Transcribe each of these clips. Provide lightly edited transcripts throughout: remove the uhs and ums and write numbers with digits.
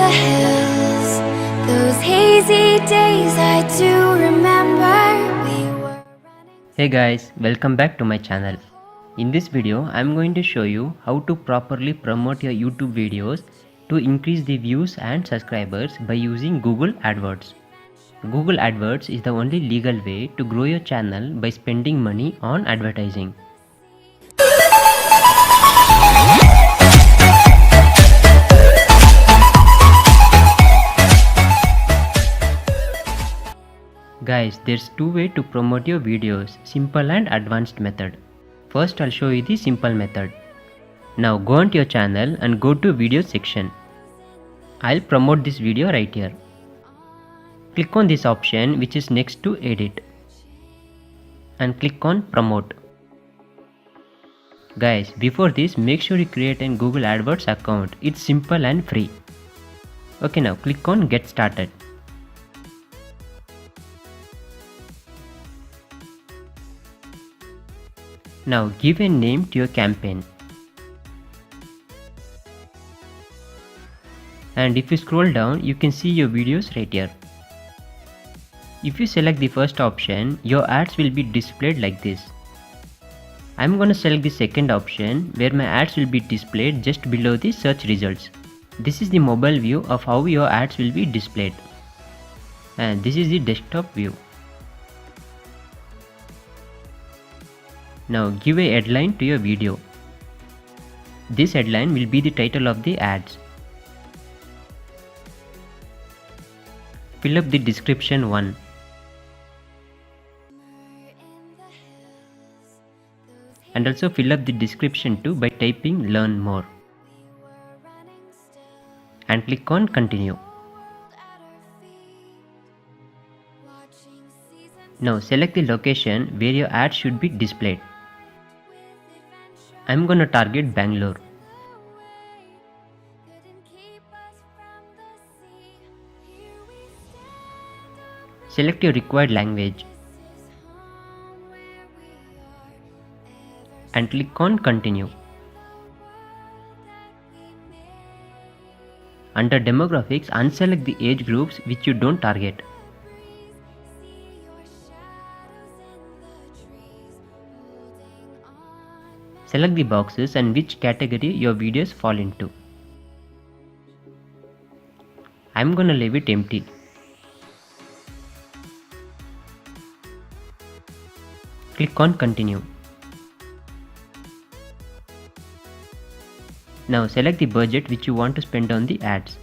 the hills, those hazy days I do remember. We were running. Hey guys, welcome back to my channel. In this video, I am going to show you how to properly promote your YouTube videos to increase the views and subscribers by using Google Adwords. Google Adwords is the only legal way to grow your channel by spending money on advertising. Guys, there's two ways to promote your videos, simple and advanced method. First, I'll show you the simple method. Now go onto your channel and go to video section. I'll promote this video right here. Click on this option which is next to edit and click on promote. Guys, before this, make sure you create a Google AdWords account. It's simple and free. Okay, now click on get started. Now give a name to your campaign. And if you scroll down, you can see your videos right here. If you select the first option, your ads will be displayed like this. I'm gonna select the second option where my ads will be displayed just below the search results. This is the mobile view of how your ads will be displayed. And this is the desktop view. Now give a headline to your video. This headline will be the title of the ads. Fill up the description 1. And also fill up the description 2 by typing learn more. And click on continue. Now select the location where your ad should be displayed. I'm gonna target Bangalore. Select your required language and click on continue. Under demographics, unselect the age groups which you don't target. Select the boxes and which category your videos fall into. I'm gonna leave it empty. Click on continue. Now select the budget which you want to spend on the ads.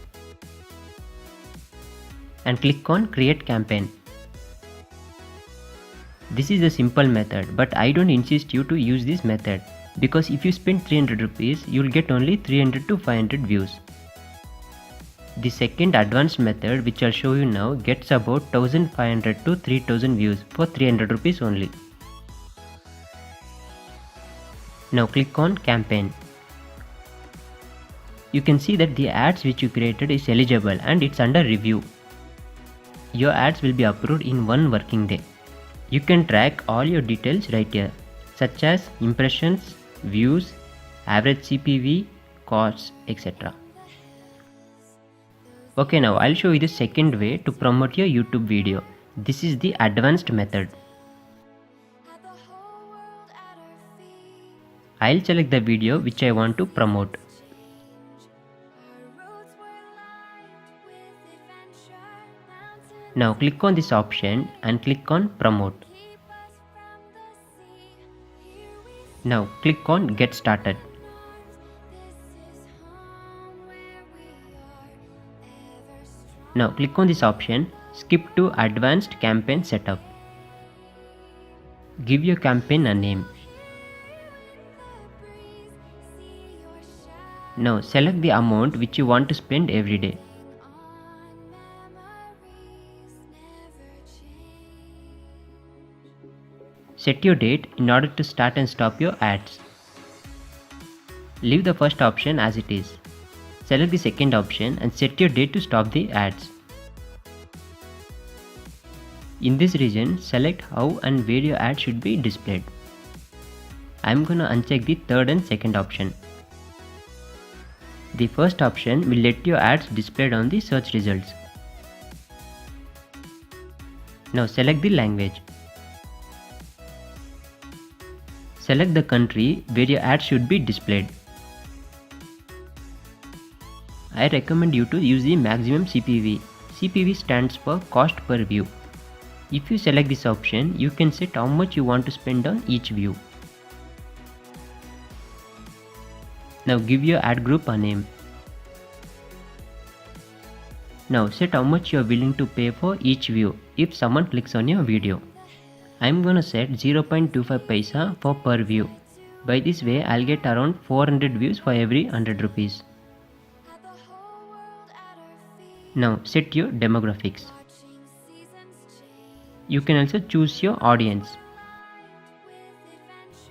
And click on create campaign. This is a simple method, but I don't insist you to use this method. Because if you spend 300 rupees, you'll get only 300 to 500 views. The second advanced method which I'll show you now gets about 1500 to 3000 views for 300 rupees only. Now click on campaign. You can see that the ads which you created is eligible and it's under review. Your ads will be approved in 1 working day. You can track all your details right here, such as impressions, views, average CPV, costs, etc. Okay, now I'll show you the second way to promote your YouTube video. This is the advanced method. I'll select the video which I want to promote. Now click on this option and click on promote. Now click on get started. Now click on this option, skip to advanced campaign setup. Give your campaign a name. Now select the amount which you want to spend every day. Set your date in order to start and stop your ads. Leave the first option as it is. Select the second option and set your date to stop the ads. In this region, select how and where your ad should be displayed. I'm gonna uncheck the third and second option. The first option will let your ads displayed on the search results. Now select the language. Select the country where your ad should be displayed. I recommend you to use the maximum CPV. CPV stands for cost per view. If you select this option, you can set how much you want to spend on each view. Now give your ad group a name. Now set how much you are willing to pay for each view if someone clicks on your video. I am gonna set 0.25 paisa for per view. By this way, I'll get around 400 views for every 100 rupees. Now set your demographics. You can also choose your audience.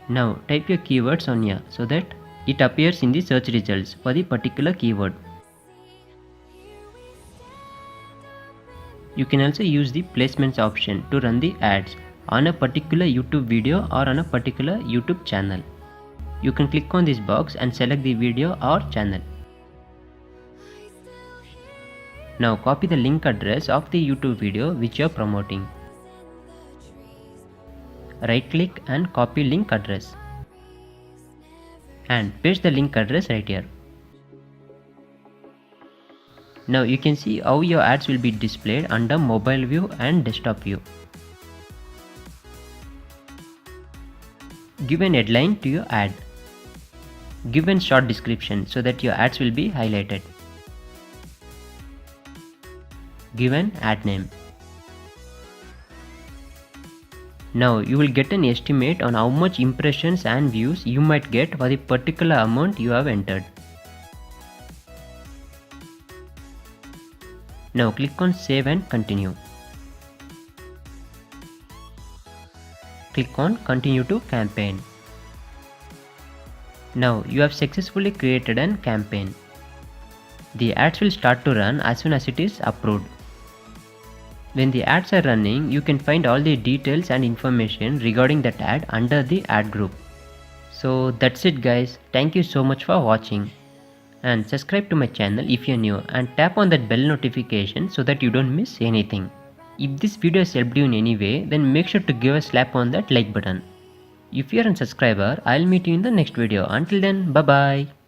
Now type your keywords on here so that it appears in the search results for the particular keyword. You can also use the placements option to run the ads on a particular YouTube video or on a particular YouTube channel. You can click on this box and select the video or channel. Now copy the link address of the YouTube video which you are promoting. Right click and copy link address. And paste the link address right here. Now you can see how your ads will be displayed under mobile view and desktop view. Give an headline to your ad. Give a short description so that your ads will be highlighted. Give an ad name. Now you will get an estimate on how much impressions and views you might get for the particular amount you have entered. Now click on save and continue. Click on continue to campaign. Now you have successfully created an campaign. The ads will start to run as soon as it is approved. When the ads are running, you can find all the details and information regarding that ad under the ad group. So that's it guys, thank you so much for watching. And subscribe to my channel if you're new and tap on that bell notification so that you don't miss anything. If this video has helped you in any way, then make sure to give a slap on that like button. If you're a subscriber, I'll meet you in the next video. Until then, bye bye.